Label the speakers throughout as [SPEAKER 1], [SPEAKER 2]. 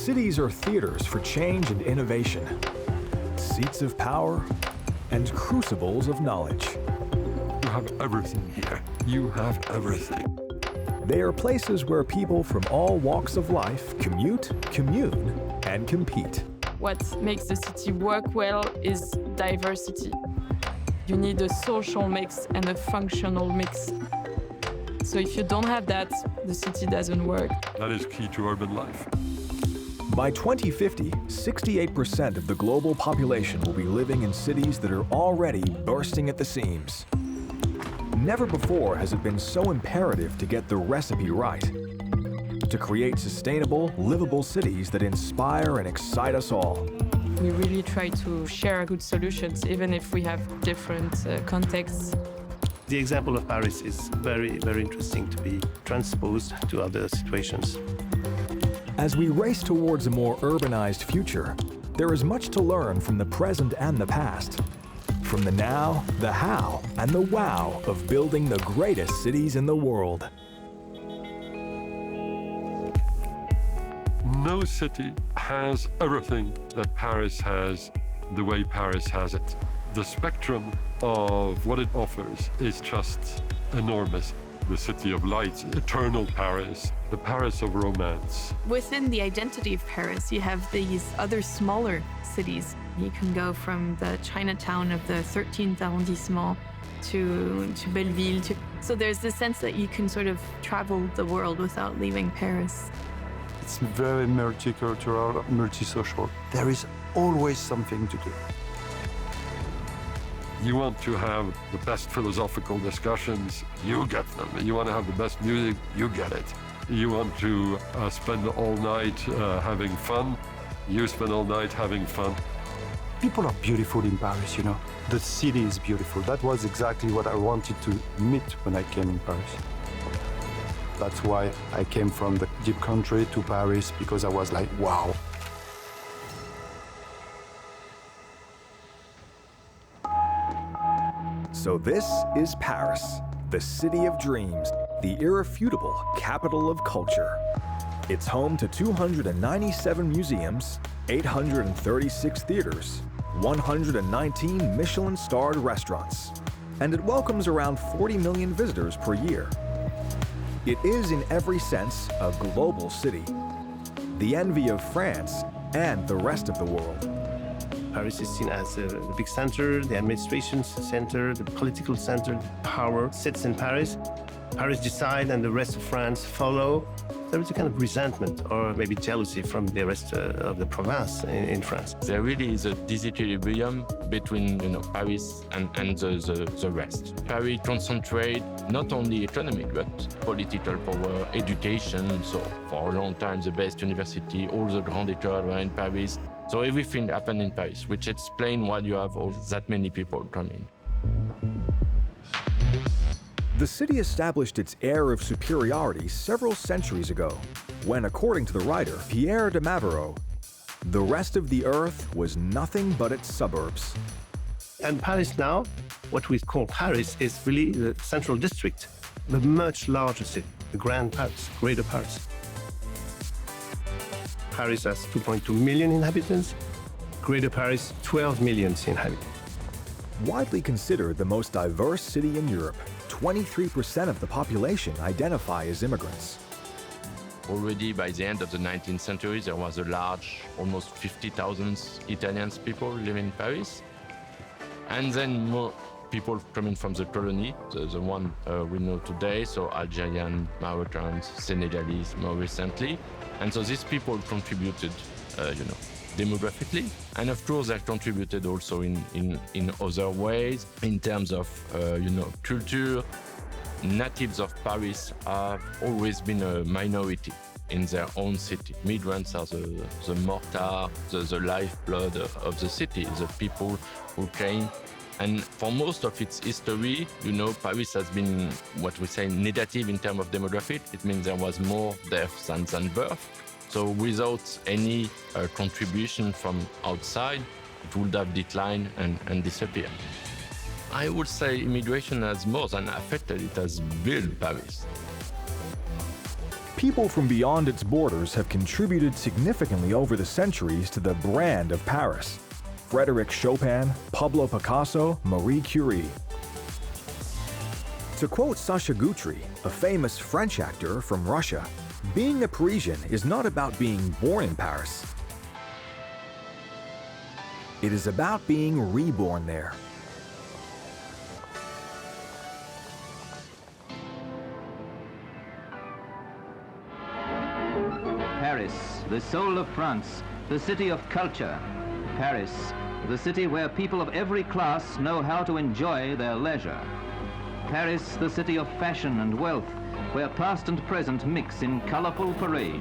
[SPEAKER 1] Cities are theaters for change and innovation, seats of power, and crucibles of knowledge.
[SPEAKER 2] You have everything here. You have everything.
[SPEAKER 1] They are places where people from all walks of life commute, commune, and compete.
[SPEAKER 3] What makes the city work well is diversity. You need a social mix and a functional mix. So if you don't have that, the city doesn't work.
[SPEAKER 2] That is key to urban life.
[SPEAKER 1] By 2050, 68% of the global population will be living in cities that are already bursting at the seams. Never before has it been so imperative to get the recipe right, to create sustainable, livable cities that inspire and excite us all.
[SPEAKER 3] We really try to share good solutions, even if we have different contexts.
[SPEAKER 4] The example of Paris is very, very interesting to be transposed to other situations.
[SPEAKER 1] As we race towards a more urbanized future, there is much to learn from the present and the past. From the now, the how, and the wow of building the greatest cities in the world.
[SPEAKER 2] No city has everything that Paris has the way Paris has it. The spectrum of what it offers is just enormous. The city of light, eternal Paris, the Paris of romance.
[SPEAKER 5] Within the identity of Paris, you have these other smaller cities. You can go from the Chinatown of the 13th arrondissement to Belleville. So there's this sense that you can sort of travel the world without leaving Paris.
[SPEAKER 6] It's very multicultural, multi-social. There is always something to do.
[SPEAKER 2] You want to have the best philosophical discussions, you get them. You want to have the best music, you get it. You want to spend all night having fun, you spend all night having fun.
[SPEAKER 6] People are beautiful in Paris, you know. The city is beautiful. That was exactly what I wanted to meet when I came in Paris. That's why I came from the deep country to Paris, because I was like, wow.
[SPEAKER 1] So this is Paris, the city of dreams, the irrefutable capital of culture. It's home to 297 museums, 836 theaters, 119 Michelin-starred restaurants, and it welcomes around 40 million visitors per year. It is in every sense a global city, the envy of France and the rest of the world.
[SPEAKER 4] Paris is seen as the big center, the administration center, the political center. Power sits in Paris. Paris decides and the rest of France follow. There is a kind of resentment or maybe jealousy from the rest of the province in France.
[SPEAKER 7] There really is a disequilibrium between Paris and the rest. Paris concentrates not only economic but political power, education. So for a long time the best university, all the grand écoles were in Paris. So everything happened in Paris, which explains why you have that many people coming.
[SPEAKER 1] The city established its air of superiority several centuries ago, when, according to the writer Pierre de Mavereau, the rest of the earth was nothing but its suburbs.
[SPEAKER 4] And Paris now, what we call Paris, is really the central district, the much larger city, the Grand Paris, Greater Paris. Paris has 2.2 million inhabitants, Greater Paris, 12 million inhabitants.
[SPEAKER 1] Widely considered the most diverse city in Europe, 23% of the population identify as immigrants.
[SPEAKER 7] Already by the end of the 19th century, there was a large, almost 50,000 Italian people living in Paris. And then more people coming from the colony, the one we know today, so Algerian, Moroccans, Senegalese more recently. And so these people contributed, demographically. And of course, they contributed also in other ways, in terms of, culture. Natives of Paris have always been a minority in their own city. Migrants are the mortar, the lifeblood of the city, the people who came. And for most of its history, Paris has been what we say negative in terms of demographic. It means there was more deaths than birth. So without any contribution from outside, it would have declined and disappeared. I would say immigration has more than affected, it has built Paris.
[SPEAKER 1] People from beyond its borders have contributed significantly over the centuries to the brand of Paris. Frédéric Chopin, Pablo Picasso, Marie Curie. To quote Sacha Guitry, a famous French actor from Russia, being a Parisian is not about being born in Paris. It is about being reborn there.
[SPEAKER 8] Paris, the soul of France, the city of culture. Paris, the city where people of every class know how to enjoy their leisure. Paris, the city of fashion and wealth, where past and present mix in colorful parade.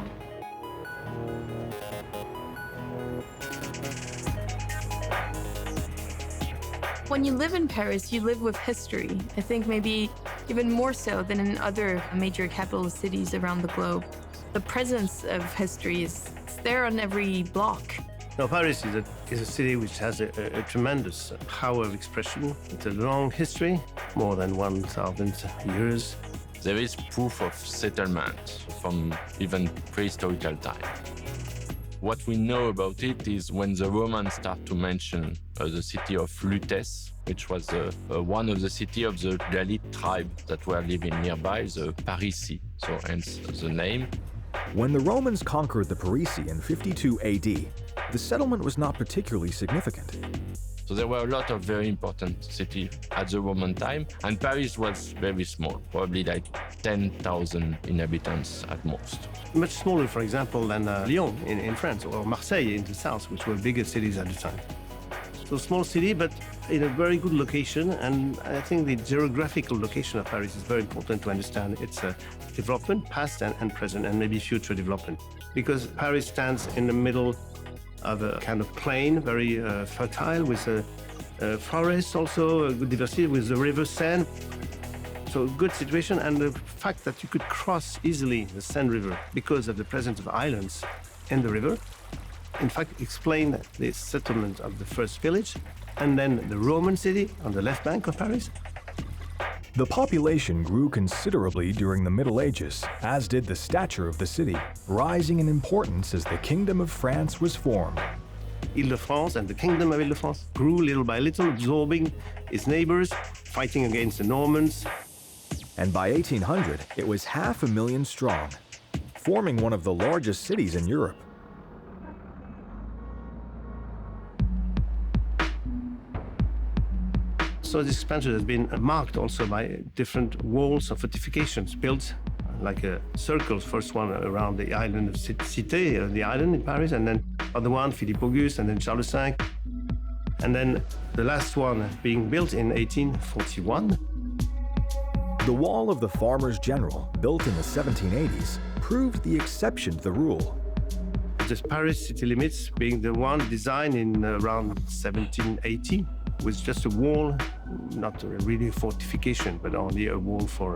[SPEAKER 5] When you live in Paris, you live with history. I think maybe even more so than in other major capital cities around the globe. The presence of history is there on every block.
[SPEAKER 4] Now, Paris is a city which has a tremendous power of expression. It's a long history, more than 1,000 years.
[SPEAKER 7] There is proof of settlement from even prehistorical time. What we know about it is when the Romans start to mention the city of Lutèce, which was one of the cities of the Galit tribe that were living nearby, the Parisi, so hence the name.
[SPEAKER 1] When the Romans conquered the Parisi in 52 AD, the settlement was not particularly significant.
[SPEAKER 7] So there were a lot of very important cities at the Roman time, and Paris was very small, probably like 10,000 inhabitants at most.
[SPEAKER 4] Much smaller, for example, than Lyon in France, or Marseille in the south, which were bigger cities at the time. So small city, but in a very good location, and I think the geographical location of Paris is very important to understand its development, past and present, and maybe future development. Because Paris stands in the middle of a kind of plain, very fertile, with a forest, also a good diversity, with the river Seine. So a good situation, and the fact that you could cross easily the Seine River because of the presence of islands in the river, in fact, explain the settlement of the first village, and then the Roman city on the left bank of Paris.
[SPEAKER 1] The population grew considerably during the Middle Ages, as did the stature of the city, rising in importance as the Kingdom of France was formed.
[SPEAKER 4] Ile-de-France and the Kingdom of Ile-de-France grew little by little, absorbing its neighbors, fighting against the Normans.
[SPEAKER 1] And by 1800, it was 500,000 strong, forming one of the largest cities in Europe.
[SPEAKER 4] So this expansion has been marked also by different walls of fortifications built like a circle. First one around the island of Cité, the island in Paris, and then other one, Philippe Auguste, and then Charles V. And then the last one being built in 1841.
[SPEAKER 1] The wall of the Farmers General, built in the 1780s, proved the exception to the rule.
[SPEAKER 4] The Paris city limits being the one designed in around 1780, with just a wall, not really a fortification, but only a wall for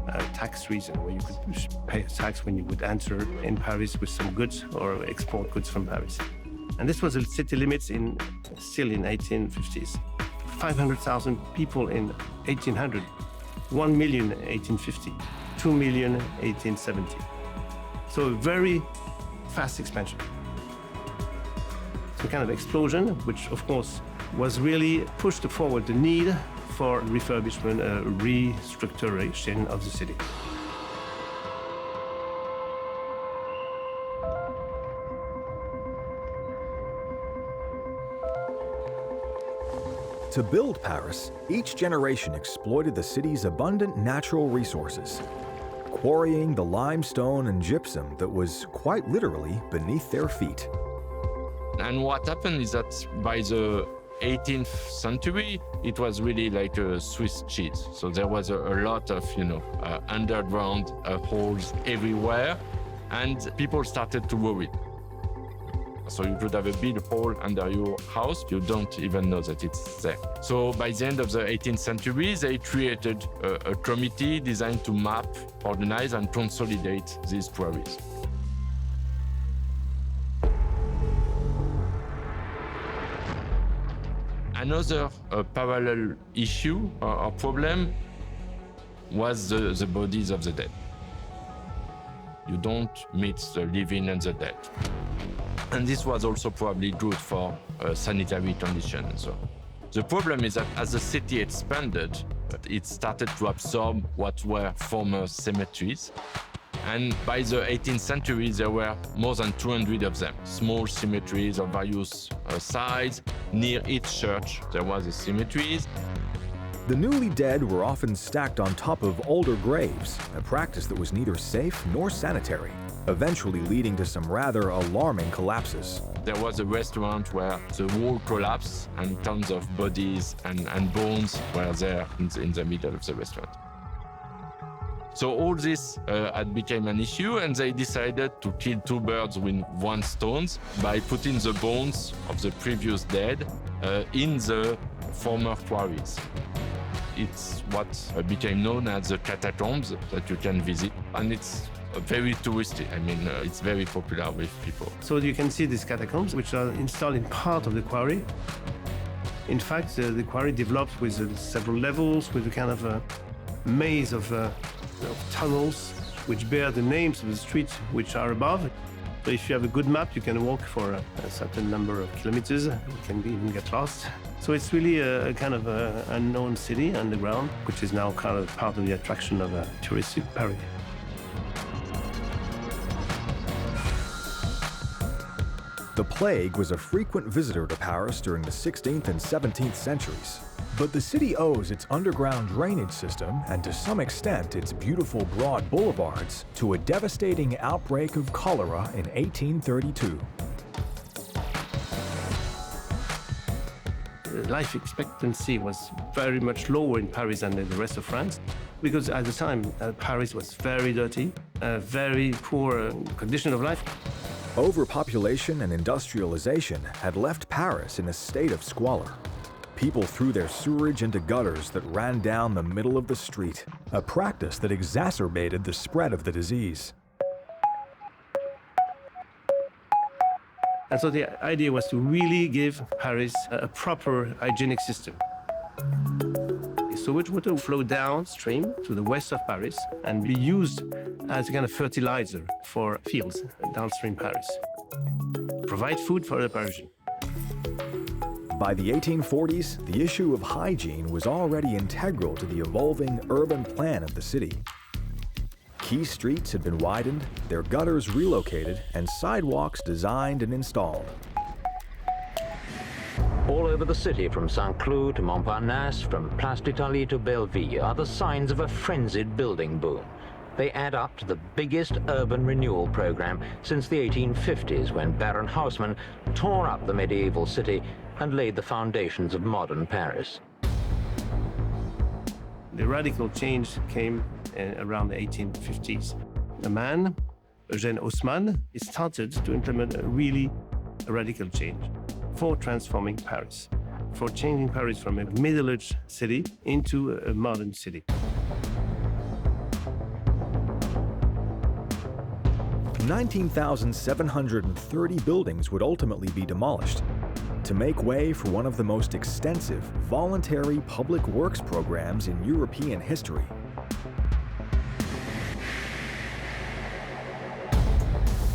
[SPEAKER 4] a tax reason, where you could pay a tax when you would enter in Paris with some goods or export goods from Paris. And this was the city limits still in 1850s. 500,000 people in 1800, 1 million in 1850, 2 million in 1870. So a very fast expansion. It's a kind of explosion, which of course was really pushed forward the need for refurbishment, restructuration of the city.
[SPEAKER 1] To build Paris, each generation exploited the city's abundant natural resources, quarrying the limestone and gypsum that was quite literally beneath their feet.
[SPEAKER 7] And what happened is that by the 18th century, it was really like a Swiss cheese. So there was a lot of, underground holes everywhere, and people started to worry. So you could have a big hole under your house, you don't even know that it's there. So by the end of the 18th century, they created a committee designed to map, organize, and consolidate these quarries. Another parallel issue or problem was the bodies of the dead. You don't mix the living and the dead. And this was also probably good for sanitary conditions and so on. The problem is that as the city expanded, it started to absorb what were former cemeteries. And by the 18th century, there were more than 200 of them, small cemeteries of various size. Near each church, there was a cemetery.
[SPEAKER 1] The newly dead were often stacked on top of older graves, a practice that was neither safe nor sanitary, eventually leading to some rather alarming collapses.
[SPEAKER 7] There was a restaurant where the wall collapsed and tons of bodies and bones were there in the middle of the restaurant. So all this had become an issue, and they decided to kill two birds with one stone by putting the bones of the previous dead in the former quarries. It's what became known as the catacombs that you can visit, and it's very touristy. I mean, it's very popular with people.
[SPEAKER 4] So you can see these catacombs, which are installed in part of the quarry. In fact, the quarry developed with several levels, with a kind of a maze of tunnels, which bear the names of the streets which are above. So if you have a good map, you can walk for a certain number of kilometers. You can even get lost. So it's really a kind of unknown city underground, which is now kind of part of the attraction of touristic Paris.
[SPEAKER 1] The plague was a frequent visitor to Paris during the 16th and 17th centuries. But the city owes its underground drainage system and to some extent its beautiful broad boulevards to a devastating outbreak of cholera in 1832.
[SPEAKER 4] Life expectancy was very much lower in Paris than in the rest of France, because at the time Paris was very dirty, a very poor condition of life.
[SPEAKER 1] Overpopulation and industrialization had left Paris in a state of squalor. People threw their sewage into gutters that ran down the middle of the street, a practice that exacerbated the spread of the disease.
[SPEAKER 4] And so the idea was to really give Paris a proper hygienic system. Sewage water flowed downstream to the west of Paris and be used as a kind of fertilizer for fields downstream Paris. Provide food for the Parisian.
[SPEAKER 1] By the 1840s, the issue of hygiene was already integral to the evolving urban plan of the city. Key streets had been widened, their gutters relocated, and sidewalks designed and installed.
[SPEAKER 9] All over the city, from Saint-Cloud to Montparnasse, from Place d'Italie to Belleville, are the signs of a frenzied building boom. They add up to the biggest urban renewal program since the 1850s, when Baron Haussmann tore up the medieval city and laid the foundations of modern Paris.
[SPEAKER 4] The radical change came around the 1850s. A man, Haussmann, started to implement a radical change for transforming Paris, for changing Paris from a middle-aged city into a modern city.
[SPEAKER 1] 19,730 buildings would ultimately be demolished to make way for one of the most extensive voluntary public works programs in European history.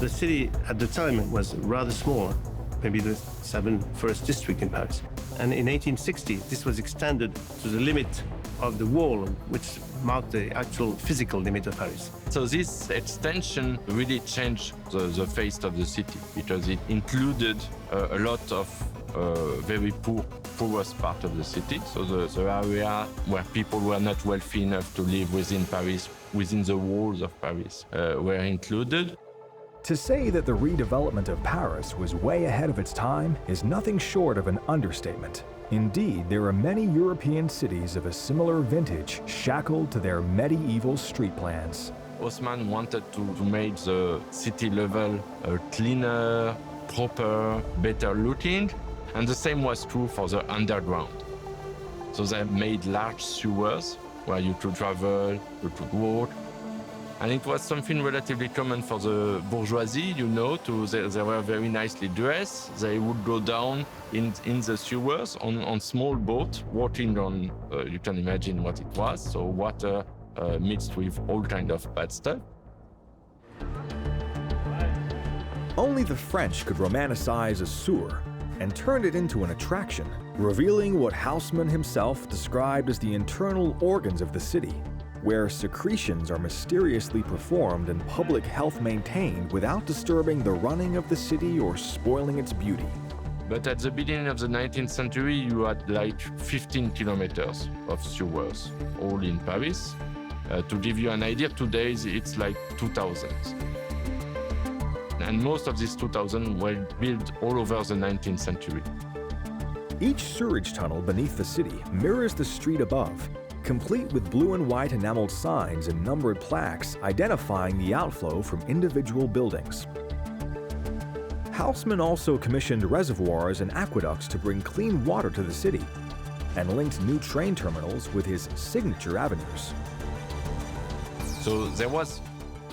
[SPEAKER 4] The city at the time was rather small, maybe the 1st district in Paris. And in 1860, this was extended to the limit of the wall, which marked the actual physical limit of Paris.
[SPEAKER 7] So this extension really changed the face of the city, because it included a lot of very poorest part of the city. So the area where people were not wealthy enough to live within Paris, within the walls of Paris, were included.
[SPEAKER 1] To say that the redevelopment of Paris was way ahead of its time is nothing short of an understatement. Indeed, there are many European cities of a similar vintage shackled to their medieval street plans.
[SPEAKER 7] Haussmann wanted to make the city level cleaner, proper, better looking, and the same was true for the underground. So they made large sewers where you could travel, you could walk. And it was something relatively common for the bourgeoisie, they were very nicely dressed. They would go down in the sewers on small boats, walking on, you can imagine what it was, so water mixed with all kind of bad stuff.
[SPEAKER 1] Only the French could romanticize a sewer and turn it into an attraction, revealing what Haussmann himself described as the internal organs of the city, where secretions are mysteriously performed and public health maintained without disturbing the running of the city or spoiling its beauty.
[SPEAKER 7] But at the beginning of the 19th century, you had like 15 kilometers of sewers, all in Paris. To give you an idea, today it's like 2,000. And most of these 2,000 were built all over the 19th century.
[SPEAKER 1] Each sewerage tunnel beneath the city mirrors the street above, complete with blue and white enameled signs and numbered plaques identifying the outflow from individual buildings. Haussmann also commissioned reservoirs and aqueducts to bring clean water to the city, and linked new train terminals with his signature avenues.
[SPEAKER 7] So there was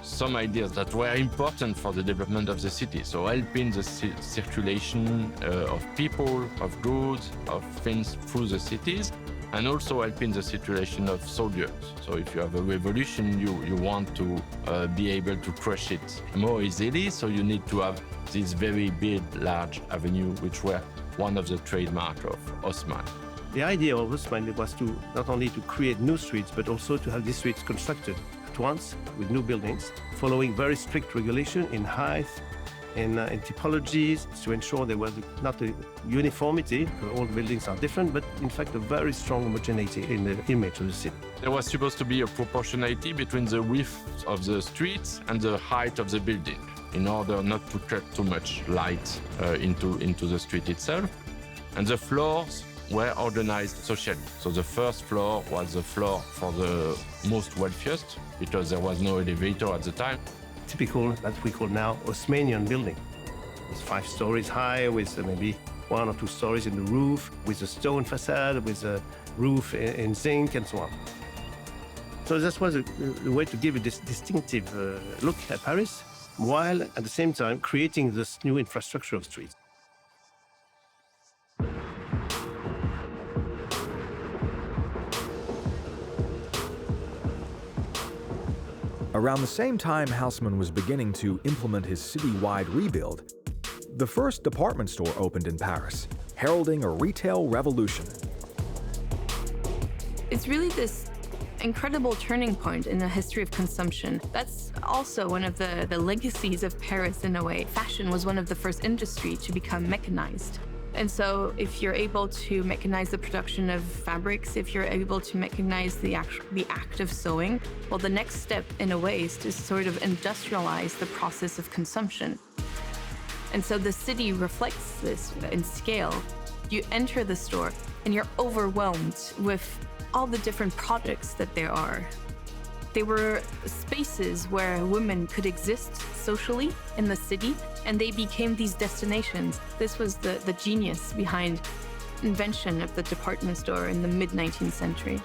[SPEAKER 7] some ideas that were important for the development of the city. So helping the circulation of people, of goods, of things through the cities, and also helping the circulation of soldiers. So if you have a revolution, you want to be able to crush it more easily, so you need to have this very big, large avenue, which were one of the trademarks of Haussmann.
[SPEAKER 4] The idea of Haussmann was to not only to create new streets, but also to have these streets constructed at once with new buildings, following very strict regulation in height, in typologies, to ensure there was not a uniformity, because all buildings are different, but in fact a very strong homogeneity in the image of the city.
[SPEAKER 7] There was supposed to be a proportionality between the width of the streets and the height of the building, in order not to cut too much light into the street itself. And the floors were organized socially. So the first floor was the floor for the most wealthiest, because there was no elevator at the time.
[SPEAKER 4] Typical, that we call now Haussmannian building. It's 5 stories high, with maybe 1 or 2 stories in the roof, with a stone facade, with a roof in zinc, and so on. So that was a way to give a distinctive look at Paris, while at the same time creating this new infrastructure of streets.
[SPEAKER 1] Around the same time Haussmann was beginning to implement his city-wide rebuild, the first department store opened in Paris, heralding a retail revolution.
[SPEAKER 5] It's really this incredible turning point in the history of consumption. That's also one of the legacies of Paris in a way. Fashion was one of the first industries to become mechanized. And so if you're able to mechanize the production of fabrics, if you're able to mechanize the act of sewing, well, the next step in a way is to sort of industrialize the process of consumption. And so the city reflects this in scale. You enter the store and you're overwhelmed with all the different products that there are. They were spaces where women could exist socially in the city, and they became these destinations. This was the genius behind invention of the department store in the mid-19th century.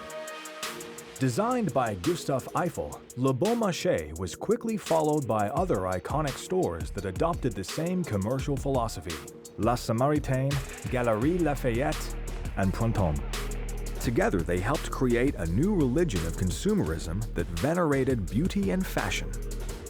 [SPEAKER 1] Designed by Gustave Eiffel, Le Bon Marché was quickly followed by other iconic stores that adopted the same commercial philosophy: La Samaritaine, Galeries Lafayette, and Printemps. Together, they helped create a new religion of consumerism that venerated beauty and fashion.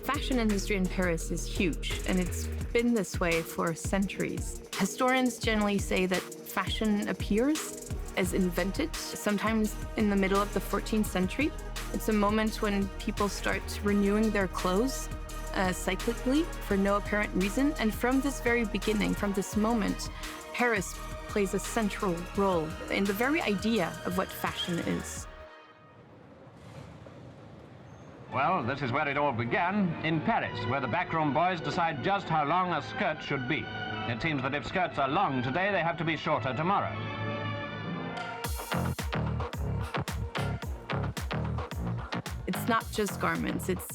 [SPEAKER 5] Fashion industry in Paris is huge, and it's been this way for centuries. Historians generally say that fashion appears as invented, sometimes in the middle of the 14th century. It's a moment when people start renewing their clothes cyclically for no apparent reason. And from this very beginning, from this moment, Paris plays a central role in the very idea of what fashion is.
[SPEAKER 8] Well, this is where it all began, in Paris, where the backroom boys decide just how long a skirt should be. It seems that if skirts are long today, they have to be shorter tomorrow.
[SPEAKER 5] It's not just garments, it's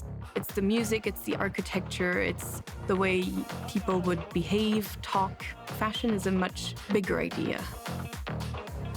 [SPEAKER 5] the music, it's the architecture, it's the way people would behave, talk. Fashion is a much bigger idea.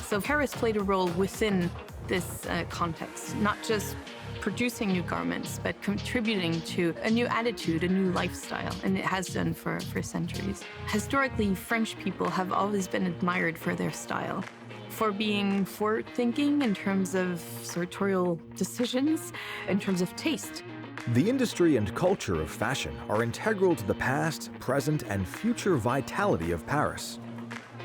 [SPEAKER 5] So Paris played a role within this context, not just producing new garments, but contributing to a new attitude, a new lifestyle, and it has done for centuries. Historically, French people have always been admired for their style, for being forward-thinking in terms of sartorial decisions, in terms of taste.
[SPEAKER 1] The industry and culture of fashion are integral to the past, present, and future vitality of Paris.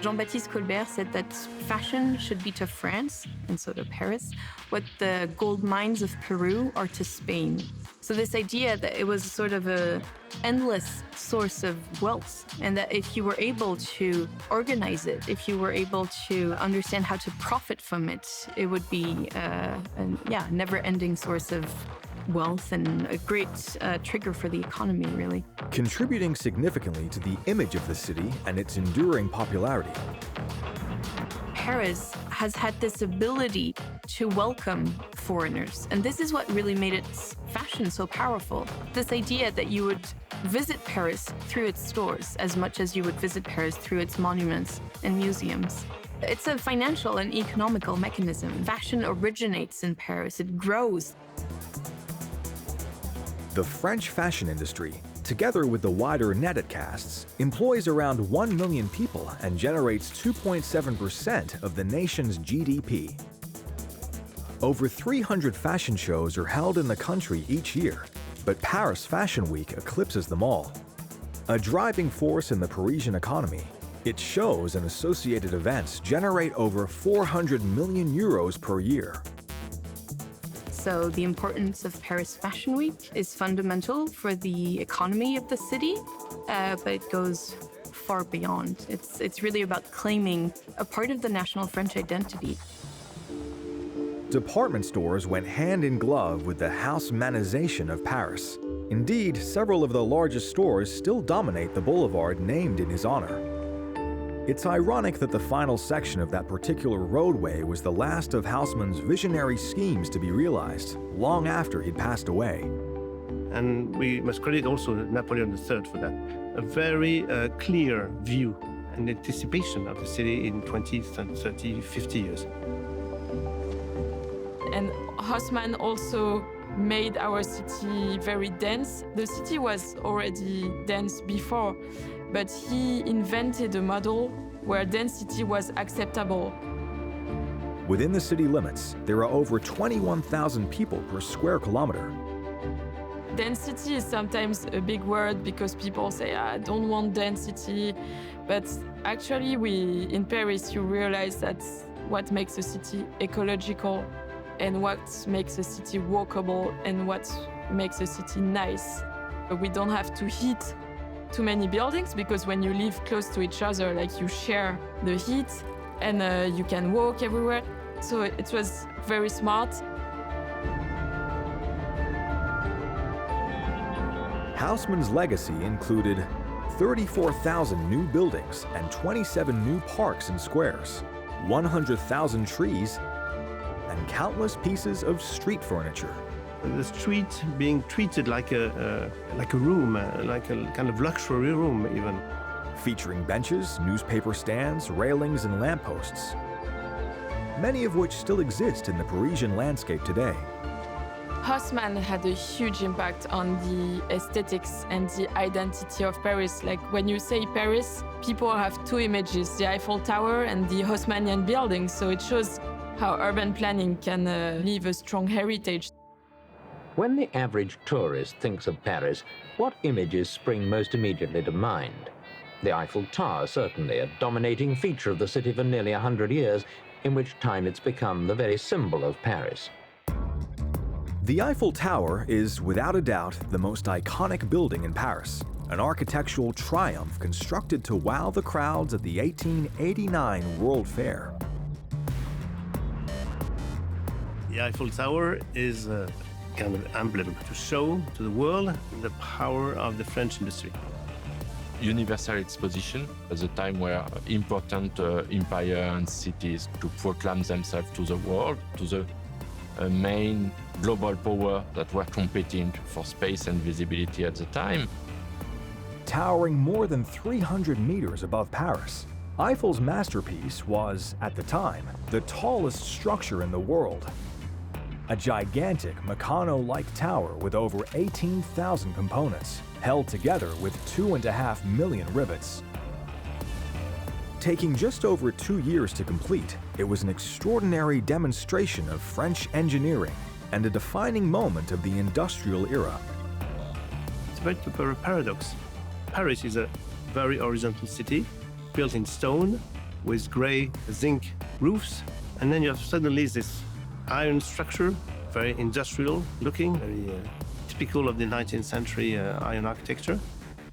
[SPEAKER 5] Jean-Baptiste Colbert said that fashion should be to France, and so to Paris, what the gold mines of Peru are to Spain. So this idea that it was sort of an endless source of wealth, and that if you were able to organize it, if you were able to understand how to profit from it, it would be a never-ending source of wealth and a great trigger for the economy, really.
[SPEAKER 1] Contributing significantly to the image of the city and its enduring popularity.
[SPEAKER 5] Paris has had this ability to welcome foreigners, and this is what really made its fashion so powerful. This idea that you would visit Paris through its stores as much as you would visit Paris through its monuments and museums. It's a financial and economical mechanism. Fashion originates in Paris, it grows.
[SPEAKER 1] The French fashion industry, together with the wider net it casts, employs around 1 million people and generates 2.7% of the nation's GDP. Over 300 fashion shows are held in the country each year, but Paris Fashion Week eclipses them all. A driving force in the Parisian economy, its shows and associated events generate over 400 million euros per year.
[SPEAKER 5] So the importance of Paris Fashion Week is fundamental for the economy of the city, but it goes far beyond. It's really about claiming a part of the national French identity.
[SPEAKER 1] Department stores went hand in glove with the Haussmannization of Paris. Indeed, several of the largest stores still dominate the boulevard named in his honor. It's ironic that the final section of that particular roadway was the last of Haussmann's visionary schemes to be realized, long after he'd passed away.
[SPEAKER 4] And we must credit also Napoleon III for that. A very clear view and anticipation of the city in 20, 30, 50 years.
[SPEAKER 3] And Haussmann also made our city very dense. The city was already dense before, but he invented a model where density was acceptable.
[SPEAKER 1] Within the city limits, there are over 21,000 people per square kilometer.
[SPEAKER 3] Density is sometimes a big word because people say, I don't want density. But actually, in Paris, you realize that's what makes a city ecological and what makes a city walkable and what makes a city nice. We don't have to heat too many buildings because when you live close to each other, like you share the heat and you can walk everywhere. So it was very smart.
[SPEAKER 1] Haussmann's legacy included 34,000 new buildings and 27 new parks and squares, 100,000 trees, and countless pieces of street furniture.
[SPEAKER 4] The street being treated like a room, like a kind of luxury room even.
[SPEAKER 1] Featuring benches, newspaper stands, railings, and lampposts, many of which still exist in the Parisian landscape today.
[SPEAKER 3] Haussmann had a huge impact on the aesthetics and the identity of Paris. Like when you say Paris, people have two images, the Eiffel Tower and the Haussmannian buildings. So it shows how urban planning can leave a strong heritage.
[SPEAKER 9] When the average tourist thinks of Paris, what images spring most immediately to mind? The Eiffel Tower, certainly, a dominating feature of the city for nearly 100 years, in which time it's become the very symbol of Paris.
[SPEAKER 1] The Eiffel Tower is, without a doubt, the most iconic building in Paris, an architectural triumph constructed to wow the crowds at the 1889 World Fair.
[SPEAKER 4] The Eiffel Tower is a kind of emblem to show to the world the power of the French industry.
[SPEAKER 7] Universal exposition at the time where important empires and cities to proclaim themselves to the world, to the main global power that were competing for space and visibility at the time.
[SPEAKER 1] Towering more than 300 meters above Paris, Eiffel's masterpiece was, at the time, the tallest structure in the world. A gigantic Meccano-like tower with over 18,000 components, held together with 2.5 million rivets. Taking just over 2 years to complete, it was an extraordinary demonstration of French engineering and a defining moment of the industrial era.
[SPEAKER 4] It's a very paradox. Paris is a very horizontal city, built in stone, with gray zinc roofs, and then you have suddenly this iron structure, very industrial looking, very typical of the 19th century iron architecture,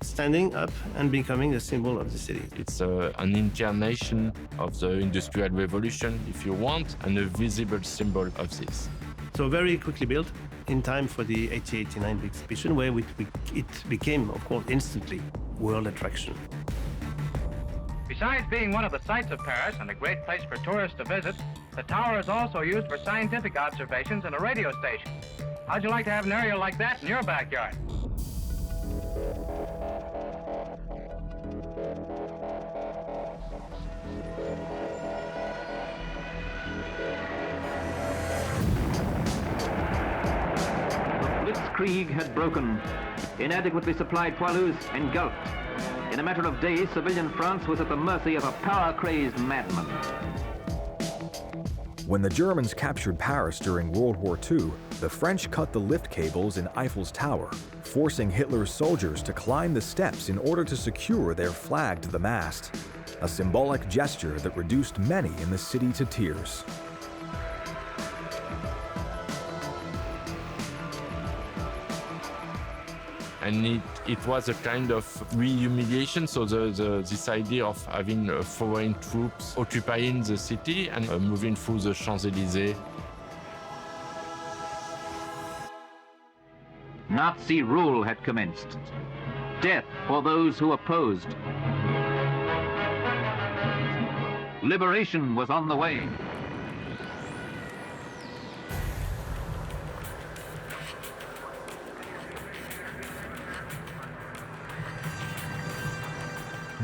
[SPEAKER 4] standing up and becoming a symbol of the city.
[SPEAKER 7] It's an incarnation of the Industrial Revolution, if you want, and a visible symbol of this.
[SPEAKER 4] So very quickly built, in time for the 1889 exhibition, where it became, of course, instantly world attraction.
[SPEAKER 10] Besides being one of the sights of Paris and a great place for tourists to visit, the tower is also used for scientific observations and a radio station. How'd you like to have an area like that in your backyard?
[SPEAKER 8] The Blitzkrieg had broken. Inadequately supplied poilus engulfed. In a matter of days, civilian France was at the mercy of a power-crazed madman.
[SPEAKER 1] When the Germans captured Paris during World War II, the French cut the lift cables in Eiffel's Tower, forcing Hitler's soldiers to climb the steps in order to secure their flag to the mast, a symbolic gesture that reduced many in the city to tears.
[SPEAKER 7] And it was a kind of re-humiliation, so this idea of having foreign troops occupying the city and moving through the Champs-Élysées.
[SPEAKER 8] Nazi rule had commenced. Death for those who opposed. Liberation was on the way.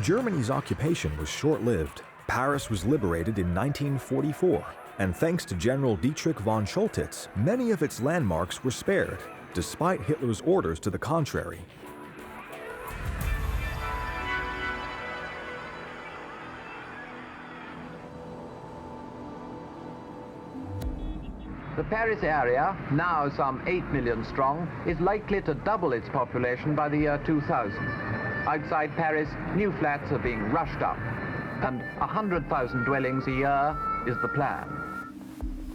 [SPEAKER 1] Germany's occupation was short-lived. Paris was liberated in 1944, and thanks to General Dietrich von Choltitz, many of its landmarks were spared, despite Hitler's orders to the contrary.
[SPEAKER 11] The Paris area, now some 8 million strong, is likely to double its population by the year 2000. Outside Paris, new flats are being rushed up, and 100,000 dwellings a year is the plan.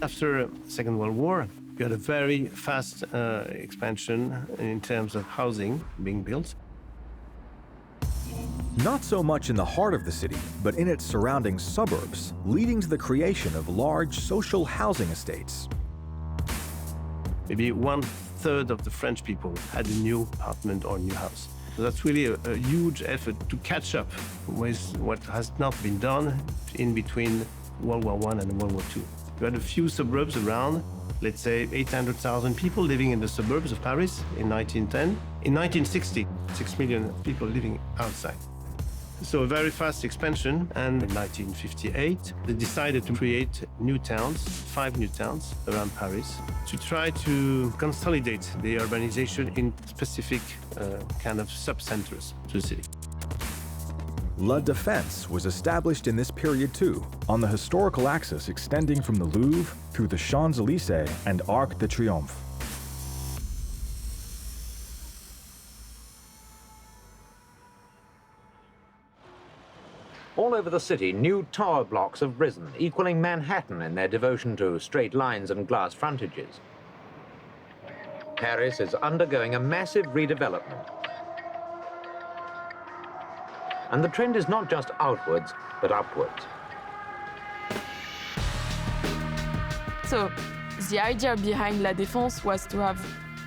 [SPEAKER 4] After the Second World War, you had a very fast expansion in terms of housing being built.
[SPEAKER 1] Not so much in the heart of the city, but in its surrounding suburbs, leading to the creation of large social housing estates.
[SPEAKER 4] Maybe 1/3 of the French people had a new apartment or a new house. So that's really a huge effort to catch up with what has not been done in between World War I and World War II. You had a few suburbs around, let's say 800,000 people living in the suburbs of Paris in 1910. In 1960, 6 million people living outside. So a very fast expansion, and in 1958, they decided to create new towns, 5 new towns around Paris, to try to consolidate the urbanization in specific kind of sub-centers to the city.
[SPEAKER 1] La Défense was established in this period too, on the historical axis extending from the Louvre through the Champs-Élysées and Arc de Triomphe.
[SPEAKER 9] All over the city, new tower blocks have risen, equaling Manhattan in their devotion to straight lines and glass frontages. Paris is undergoing a massive redevelopment. And the trend is not just outwards, but upwards.
[SPEAKER 3] So the idea behind La Défense was to have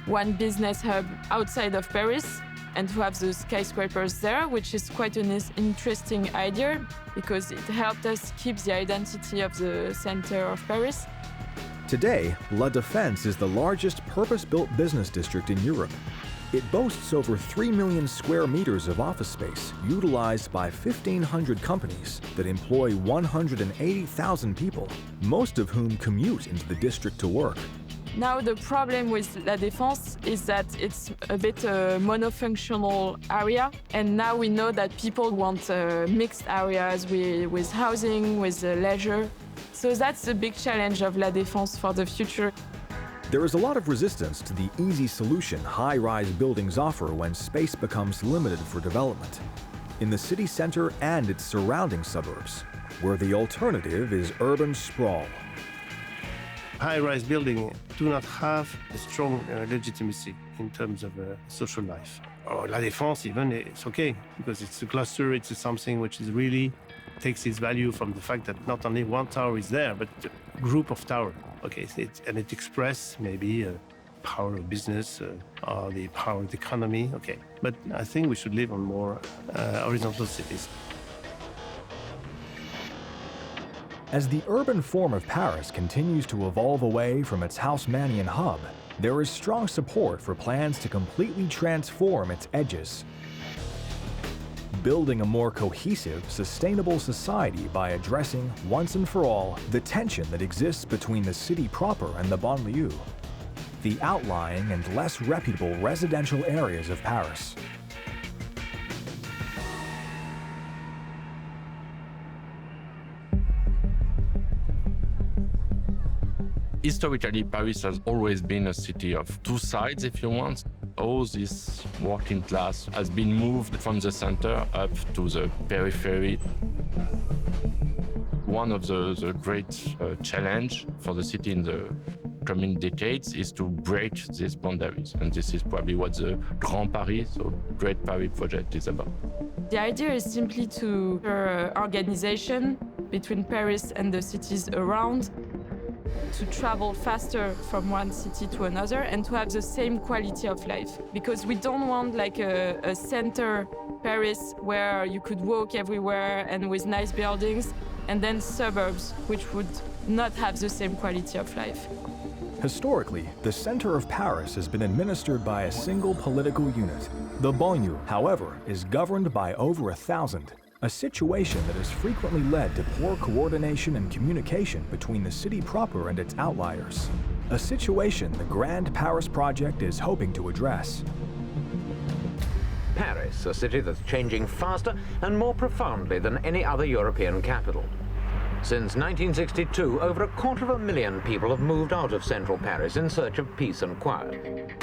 [SPEAKER 3] one business hub outside of Paris and to have the skyscrapers there, which is quite an interesting idea because it helped us keep the identity of the center of Paris.
[SPEAKER 1] Today, La Défense is the largest purpose-built business district in Europe. It boasts over 3 million square meters of office space utilized by 1,500 companies that employ 180,000 people, most of whom commute into the district to work.
[SPEAKER 3] Now the problem with La Défense is that it's a bit a monofunctional area, and now we know that people want mixed areas with housing, with leisure. So that's the big challenge of La Défense for the future.
[SPEAKER 1] There is a lot of resistance to the easy solution high-rise buildings offer when space becomes limited for development, in the city center and its surrounding suburbs, where the alternative is urban sprawl.
[SPEAKER 4] High-rise buildings do not have a strong legitimacy in terms of social life. Or La Défense even, it's okay, because it's a cluster, it's something which is really takes its value from the fact that not only one tower is there, but a group of towers. Okay, and it expresses maybe power of business or the power of the economy. Okay, but I think we should live on more horizontal cities.
[SPEAKER 1] As the urban form of Paris continues to evolve away from its Haussmannian hub, there is strong support for plans to completely transform its edges, building a more cohesive, sustainable society by addressing, once and for all, the tension that exists between the city proper and the banlieue, the outlying and less reputable residential areas of Paris.
[SPEAKER 7] Historically, Paris has always been a city of two sides, if you want. All this working class has been moved from the center up to the periphery. One of the great challenge for the city in the coming decades is to break these boundaries. And this is probably what the Grand Paris, so Great Paris project is about.
[SPEAKER 3] The idea is simply to organization between Paris and the cities around, to travel faster from one city to another and to have the same quality of life. Because we don't want like a center Paris where you could walk everywhere and with nice buildings, and then suburbs which would not have the same quality of life.
[SPEAKER 1] Historically, the center of Paris has been administered by a single political unit. The banlieue, however, is governed by over 1,000. A situation that has frequently led to poor coordination and communication between the city proper and its outliers. A situation the Grand Paris Project is hoping to address.
[SPEAKER 9] Paris, a city that's changing faster and more profoundly than any other European capital. Since 1962, over 250,000 people have moved out of central Paris in search of peace and quiet.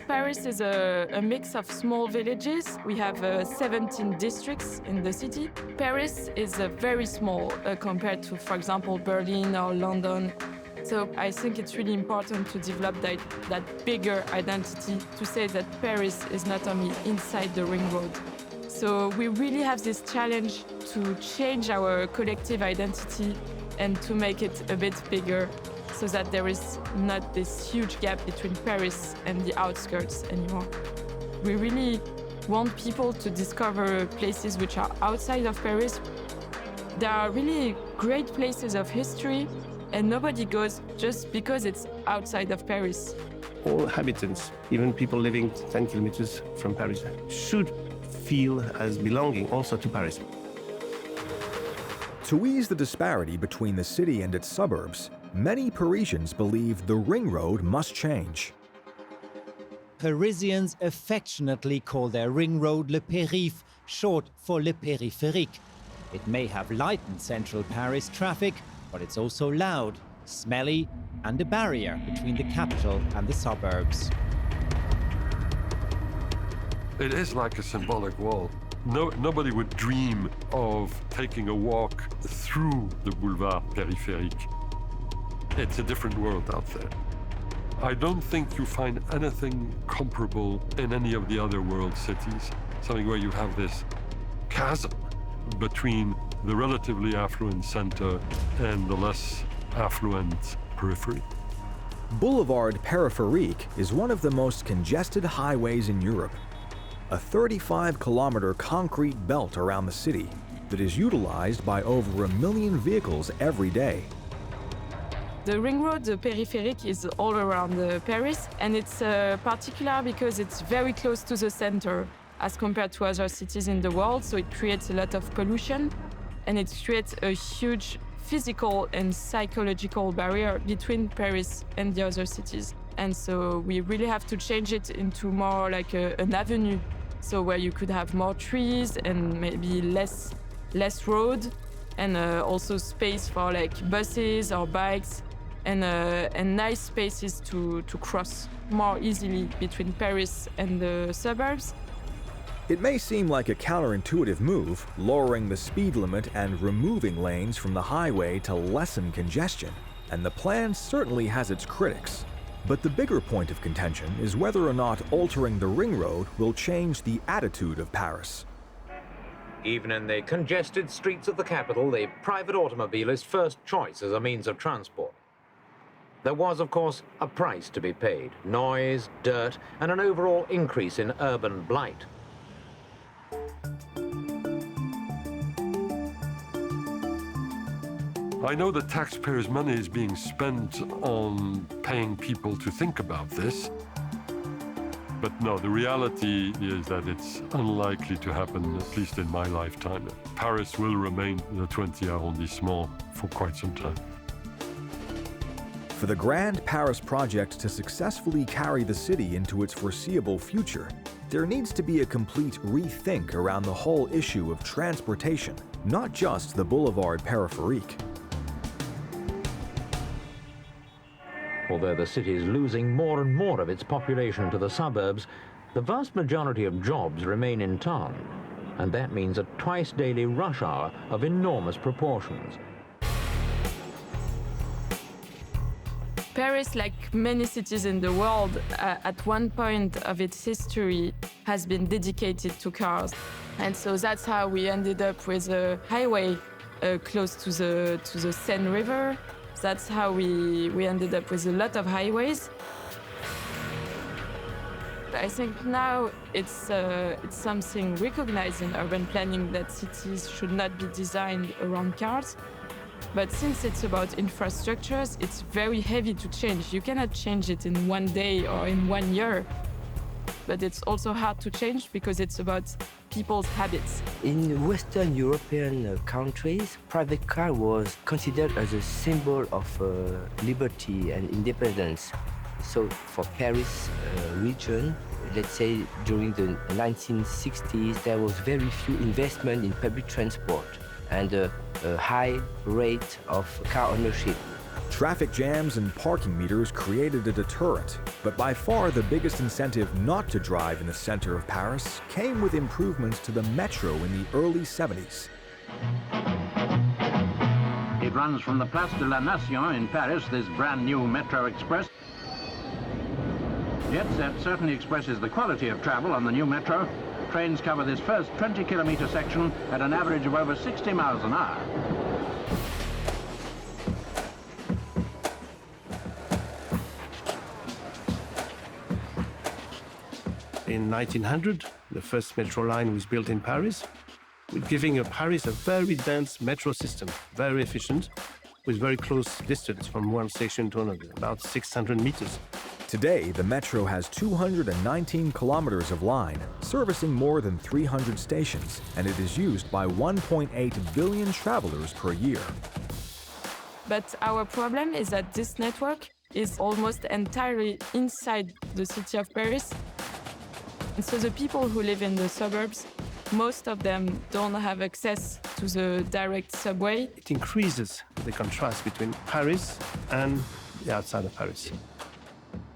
[SPEAKER 3] Paris is a mix of small villages. We have 17 districts in the city. Paris is very small compared to, for example, Berlin or London. So I think it's really important to develop that bigger identity, to say that Paris is not only inside the ring road. So we really have this challenge to change our collective identity and to make it a bit bigger, so that there is not this huge gap between Paris and the outskirts anymore. We really want people to discover places which are outside of Paris. There are really great places of history, and nobody goes just because it's outside of Paris.
[SPEAKER 4] All habitants, even people living 10 kilometers from Paris, should feel as belonging also to Paris.
[SPEAKER 1] To ease the disparity between the city and its suburbs, many Parisians believe the ring road must change.
[SPEAKER 12] Parisians affectionately call their ring road Le Périph', short for Le Périphérique. It may have lightened central Paris traffic, but it's also loud, smelly, and a barrier between the capital and the suburbs.
[SPEAKER 2] It is like a symbolic wall. Nobody would dream of taking a walk through the Boulevard Périphérique. It's a different world out there. I don't think you find anything comparable in any of the other world cities, something where you have this chasm between the relatively affluent center and the less affluent periphery.
[SPEAKER 1] Boulevard Périphérique is one of the most congested highways in Europe. A 35-kilometer concrete belt around the city that is utilized by over 1 million vehicles every day.
[SPEAKER 3] The ring road, the Périphérique, is all around Paris, and it's particular because it's very close to the center as compared to other cities in the world, so it creates a lot of pollution, and it creates a huge physical and psychological barrier between Paris and the other cities. And so we really have to change it into more like an avenue, so where you could have more trees and maybe less road, and also space for like buses or bikes. and nice spaces to cross more easily between Paris and the suburbs.
[SPEAKER 1] It may seem like a counterintuitive move, lowering the speed limit and removing lanes from the highway to lessen congestion, and the plan certainly has its critics. But the bigger point of contention is whether or not altering the ring road will change the attitude of Paris.
[SPEAKER 9] Even in the congested streets of the capital, the private automobile is first choice as a means of transport. There was, of course, a price to be paid: noise, dirt, and an overall increase in urban blight.
[SPEAKER 2] I know that taxpayers' money is being spent on paying people to think about this. But no, the reality is that it's unlikely to happen, at least in my lifetime. Paris will remain the 20 arrondissement for quite some time.
[SPEAKER 1] For the Grand Paris project to successfully carry the city into its foreseeable future, there needs to be a complete rethink around the whole issue of transportation, not just the boulevard périphérique.
[SPEAKER 9] Although the city is losing more and more of its population to the suburbs, the vast majority of jobs remain in town, and that means a twice-daily rush hour of enormous proportions.
[SPEAKER 3] Paris, like many cities in the world, at one point of its history has been dedicated to cars. And so that's how we ended up with a highway close to the Seine River. That's how we ended up with a lot of highways. I think now it's something recognized in urban planning that cities should not be designed around cars. But since it's about infrastructures, it's very heavy to change. You cannot change it in one day or in 1 year. But it's also hard to change because it's about people's habits.
[SPEAKER 13] In Western European countries, private car was considered as a symbol of liberty and independence. So for Paris region, let's say during the 1960s, there was very few investment in public transport and a high rate of car ownership.
[SPEAKER 1] Traffic jams and parking meters created a deterrent, but by far the biggest incentive not to drive in the center of Paris came with improvements to the metro in the early 70s.
[SPEAKER 10] It runs from the Place de la Nation in Paris, this brand new Metro Express. Jet Set certainly expresses the quality of travel on the new Metro. Trains cover this first 20-kilometer section at an average of over 60 miles an hour.
[SPEAKER 4] In 1900, the first metro line was built in Paris, giving Paris a very dense metro system, very efficient, with very close distance from one station to another, about 600 meters.
[SPEAKER 1] Today, the metro has 219 kilometers of line, servicing more than 300 stations, and it is used by 1.8 billion travelers per year.
[SPEAKER 3] But our problem is that this network is almost entirely inside the city of Paris. And so the people who live in the suburbs, most of them don't have access to the direct subway.
[SPEAKER 4] It increases the contrast between Paris and the outside of Paris.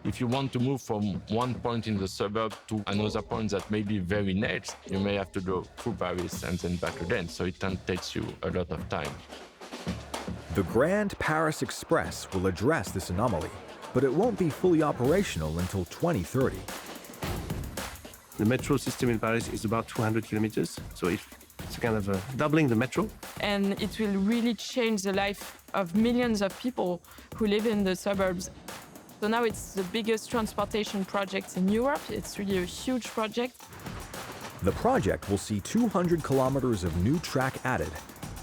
[SPEAKER 7] If you want to move from one point in the suburb to another point that may be very next, you may have to go through Paris and then back again, so it takes you a lot of time.
[SPEAKER 1] The Grand Paris Express will address this anomaly, but it won't be fully operational until 2030.
[SPEAKER 4] The metro system in Paris is about 200 kilometers, so it's kind of doubling the metro.
[SPEAKER 3] And it will really change the life of millions of people who live in the suburbs. So now it's the biggest transportation project in Europe. It's really a huge project.
[SPEAKER 1] The project will see 200 kilometers of new track added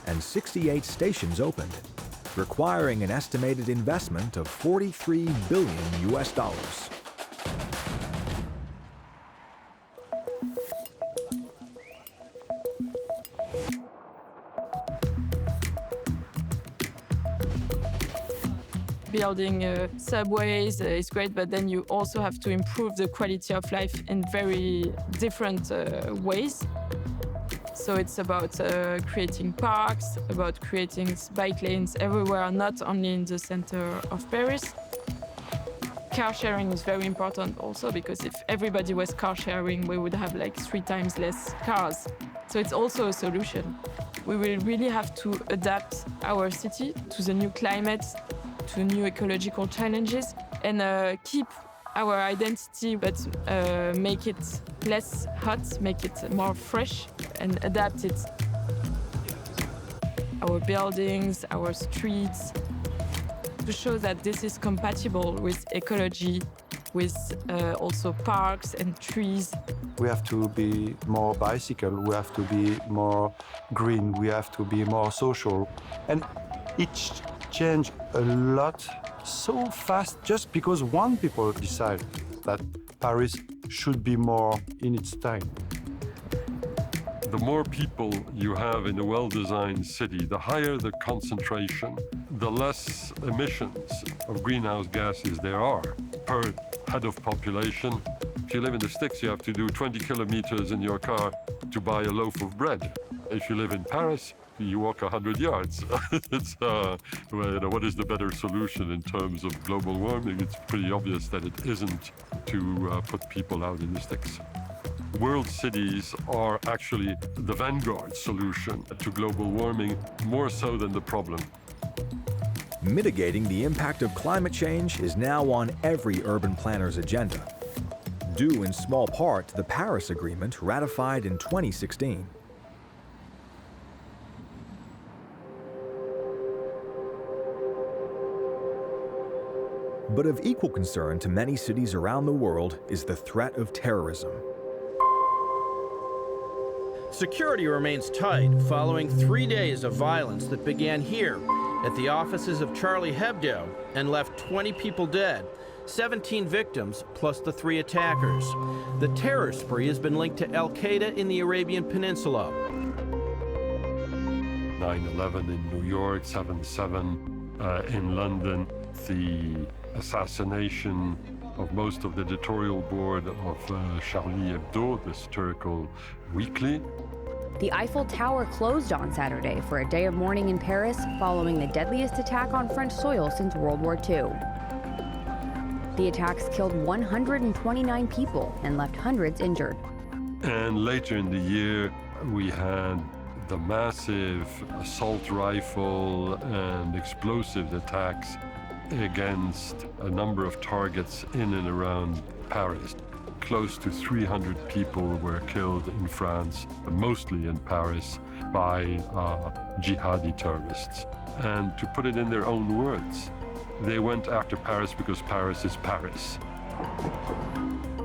[SPEAKER 1] and 68 stations opened, requiring an estimated investment of $43 billion US.
[SPEAKER 3] Building subways is great, but then you also have to improve the quality of life in very different ways. So it's about creating parks, about creating bike lanes everywhere, not only in the center of Paris. Car sharing is very important also, because if everybody was car sharing, we would have like 3 times less cars. So it's also a solution. We will really have to adapt our city to the new climate, to new ecological challenges, and keep our identity, but make it less hot, make it more fresh, and adapt it. Our buildings, our streets, to show that this is compatible with ecology, with also parks and trees.
[SPEAKER 6] We have to be more bicycle, we have to be more green, we have to be more social. And it changed a lot so fast just because one people decide that Paris should be more in its time.
[SPEAKER 2] The more people you have in a well-designed city, the higher the concentration, the less emissions of greenhouse gases there are per head of population. If you live in the sticks, you have to do 20 kilometers in your car to buy a loaf of bread. If you live in Paris, you walk 100 yards. It's, what is the better solution in terms of global warming? It's pretty obvious that it isn't to put people out in the sticks. World cities are actually the vanguard solution to global warming, more so than the problem.
[SPEAKER 1] Mitigating the impact of climate change is now on every urban planner's agenda, due in small part to the Paris Agreement ratified in 2016. But of equal concern to many cities around the world is the threat of terrorism.
[SPEAKER 14] Security remains tight following 3 days of violence that began here at the offices of Charlie Hebdo and left 20 people dead, 17 victims plus the 3 attackers. The terror spree has been linked to Al-Qaeda in the Arabian Peninsula.
[SPEAKER 2] 9/11 in New York, 7/7 in London, the assassination of most of the editorial board of Charlie Hebdo, the satirical weekly.
[SPEAKER 15] The Eiffel Tower closed on Saturday for a day of mourning in Paris following the deadliest attack on French soil since World War II. The attacks killed 129 people and left hundreds injured.
[SPEAKER 2] And later in the year, we had the massive assault rifle and explosive attacks against a number of targets in and around Paris. Close to 300 people were killed in France, mostly in Paris, by jihadi terrorists. And to put it in their own words, they went after Paris because Paris is Paris.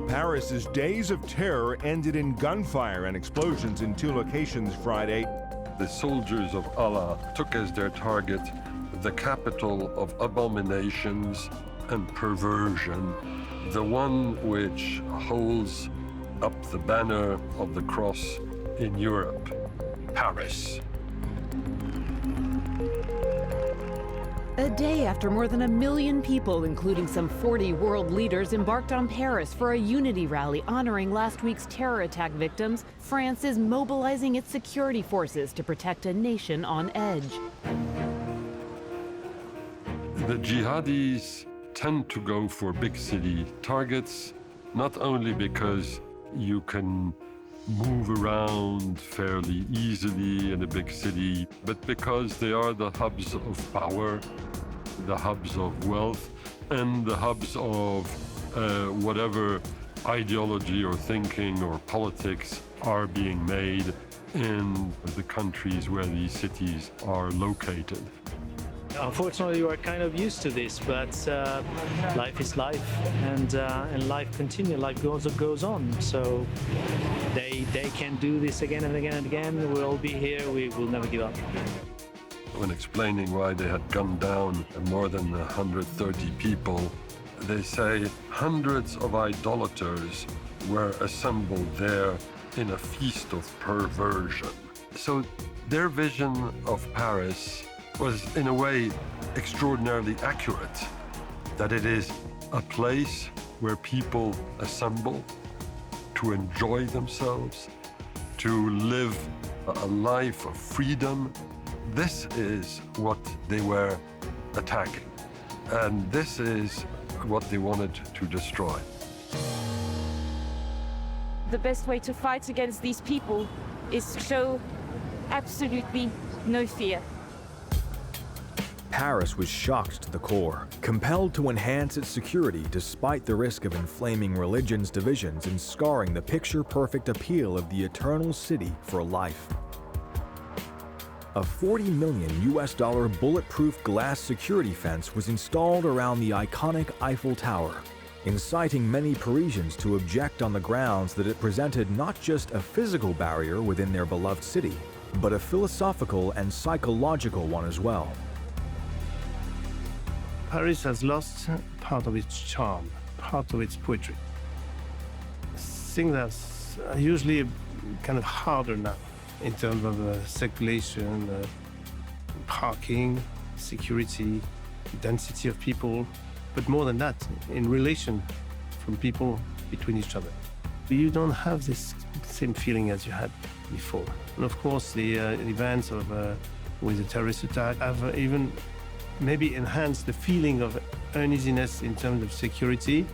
[SPEAKER 16] Paris's days of terror ended in gunfire and explosions in 2 locations Friday.
[SPEAKER 2] The soldiers of Allah took as their target the capital of abominations and perversion, the one which holds up the banner of the cross in Europe, Paris.
[SPEAKER 17] A day after more than 1 million people, including some 40 world leaders, embarked on Paris for a unity rally honoring last week's terror attack victims, France is mobilizing its security forces to protect a nation on edge.
[SPEAKER 2] The jihadis tend to go for big city targets, not only because you can move around fairly easily in a big city, but because they are the hubs of power, the hubs of wealth, and the hubs of whatever ideology or thinking or politics are being made in the countries where these cities are located.
[SPEAKER 18] Unfortunately, we're kind of used to this, but life is life, and life continues. Life goes on. So they can do this again and again and again. We'll be here. We will never give up.
[SPEAKER 2] When explaining why they had gunned down more than 130 people, they say hundreds of idolaters were assembled there in a feast of perversion. So their vision of Paris was in a way extraordinarily accurate, that it is a place where people assemble to enjoy themselves, to live a life of freedom. This is what they were attacking. And this is what they wanted to destroy.
[SPEAKER 19] The best way to fight against these people is to show absolutely no fear.
[SPEAKER 1] Paris was shocked to the core, compelled to enhance its security despite the risk of inflaming religions' divisions and scarring the picture-perfect appeal of the eternal city for life. A $40 million bulletproof glass security fence was installed around the iconic Eiffel Tower, inciting many Parisians to object on the grounds that it presented not just a physical barrier within their beloved city, but a philosophical and psychological one as well.
[SPEAKER 4] Paris has lost part of its charm, part of its poetry. Things that's usually kind of harder now in terms of circulation, parking, security, density of people, but more than that, in relation from people between each other. You don't have this same feeling as you had before. And of course, the events of with the terrorist attack have even maybe enhanced the feeling of uneasiness in terms of security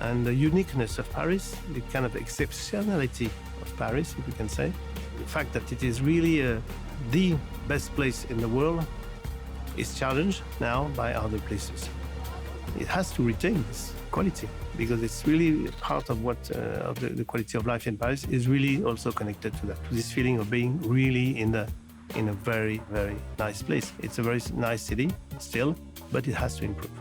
[SPEAKER 4] and the uniqueness of Paris, the kind of exceptionality of Paris, if we can say. The fact that it is really the best place in the world is challenged now by other places. It has to retain this quality because it's really part of what the quality of life in Paris is really also connected to that, to this feeling of being really in a very, very nice place. It's a very nice city still, but it has to improve.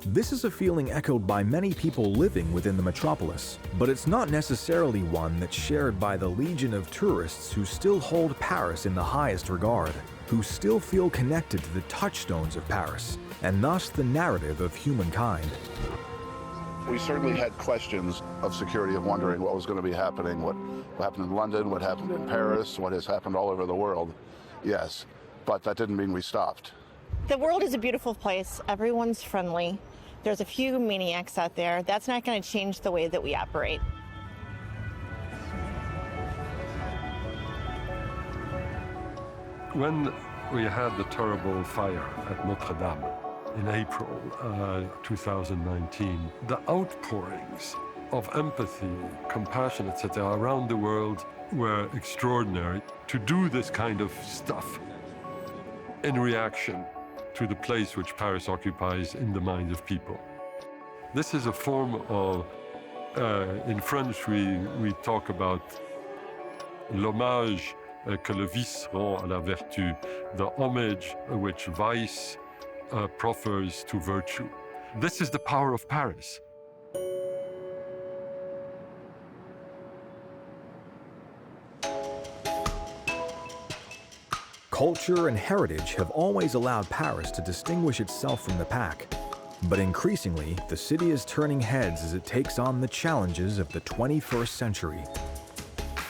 [SPEAKER 1] This is a feeling echoed by many people living within the metropolis, but it's not necessarily one that's shared by the legion of tourists who still hold Paris in the highest regard, who still feel connected to the touchstones of Paris, and thus the narrative of humankind.
[SPEAKER 20] We certainly had questions of security, of wondering what was going to be happening, what happened in London, what happened in Paris, what has happened all over the world. Yes, but that didn't mean we stopped.
[SPEAKER 21] The world is a beautiful place. Everyone's friendly. There's a few maniacs out there. That's not going to change the way that we operate.
[SPEAKER 2] When we had the terrible fire at Notre Dame in April 2019, the outpourings of empathy, compassion, etc. around the world were extraordinary. To do this kind of stuff in reaction to the place which Paris occupies in the minds of people. This is a form of, in French we talk about l'hommage que le vice rend à la vertu, the homage which vice proffers to virtue. This is the power of Paris.
[SPEAKER 1] Culture and heritage have always allowed Paris to distinguish itself from the pack. But increasingly, the city is turning heads as it takes on the challenges of the 21st century.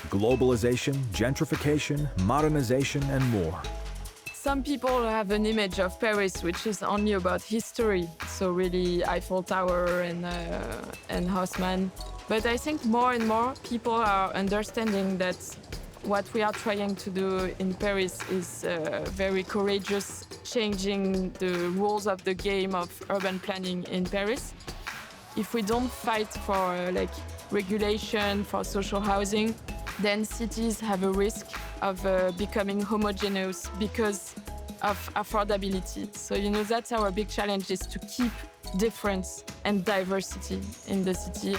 [SPEAKER 1] Globalization, gentrification, modernization, and more.
[SPEAKER 3] Some people have an image of Paris which is only about history, so really Eiffel Tower and Haussmann. But I think more and more people are understanding that what we are trying to do in Paris is very courageous, changing the rules of the game of urban planning in Paris. If we don't fight for regulation, for social housing, then cities have a risk of becoming homogeneous because of affordability. So, that's our big challenge, is to keep difference and diversity in the city.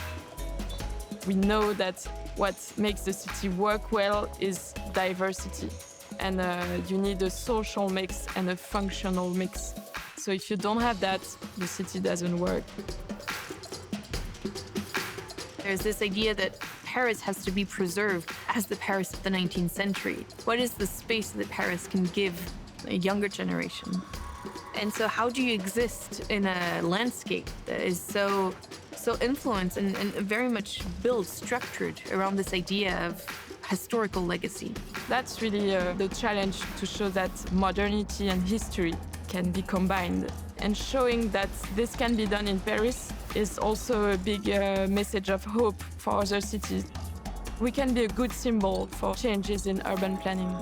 [SPEAKER 3] We know that what makes the city work well is diversity. And you need a social mix and a functional mix. So if you don't have that, the city doesn't work.
[SPEAKER 5] There's this idea that Paris has to be preserved as the Paris of the 19th century. What is the space that Paris can give a younger generation? And so how do you exist in a landscape that is so influenced and very much built, structured around this idea of historical legacy?
[SPEAKER 3] That's really the challenge, to show that modernity and history can be combined. And showing that this can be done in Paris is also a big message of hope for other cities. we can be a good symbol for changes in urban planning.